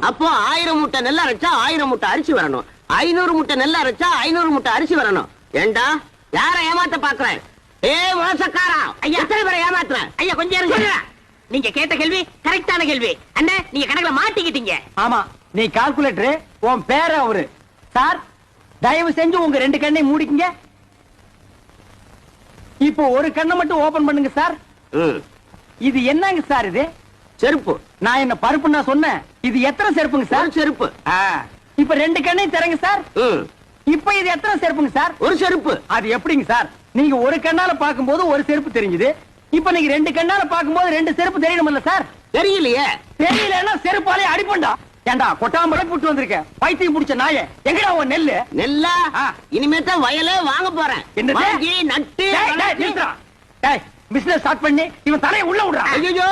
அப்போ 1000 மூட்டை நெல் அரைச்சா 1000 மூட்டை அரிசி வரணும். 500 மூட்டை நெல் அரைச்சா 500 மூட்டை அரிசி வரணும். ஏண்டா யார ஏமாத்த பாக்குறேன்? மோசக்காரா, எத்தனை பேரை ஏமாத்துறேன்? ஐயா கொஞ்சம் இருங்க. நீங்க கேட்ட கேள்வி கரெக்டான கேள்வி. அண்ணே நீங்க கணக்குல மாட்டிக்கிட்டீங்க. ஆமா, நீ கால்குலேட்டர், உன் பேர அவரு. சார் தயவு செஞ்சு உங்க 2 கண்ணை மூடிக்கங்க. இப்போ ஒரு கண்ணை மட்டும் ஓபன் பண்ணுங்க சார். இது என்னங்க சார்? இது செருப்பு. நான் என்ன பருப்புன்னா சொன்னேன்? இது எத்தனை செருப்புங்க சார்? செருப்பு. இப்ப 2 கண்ணையும் திறங்க சார். இப்ப இது எத்தனை செருப்புங்க சார்? ஒரு செருப்பு. அது எப்படிங்க சார்? நீங்க ஒரு கண்ணால பாக்கும்போது ஒரு செருப்பு தெரிஞ்சது. இப்ப நீங்க 2 கண்ணால பாக்கும்போது 2 செருப்பு தெரியணும்ல சார்? தெரியலையே. தெரியலன்னா செருப்பாலே அடிப்பண்டா. ஏண்டா கொட்டாம்பளை புட்டு வந்திருக்க பைத்தியம் புடிச்ச நாயே, எங்கடா உன் நெல்லு? நெல்லா? இனிமே தான் வயலே வாங்க போறேன். என்ன நட்டு பிசினஸ் ஸ்டார்ட் பண்ணி இவன் தலையை உள்ள விடுறான். ஐயோ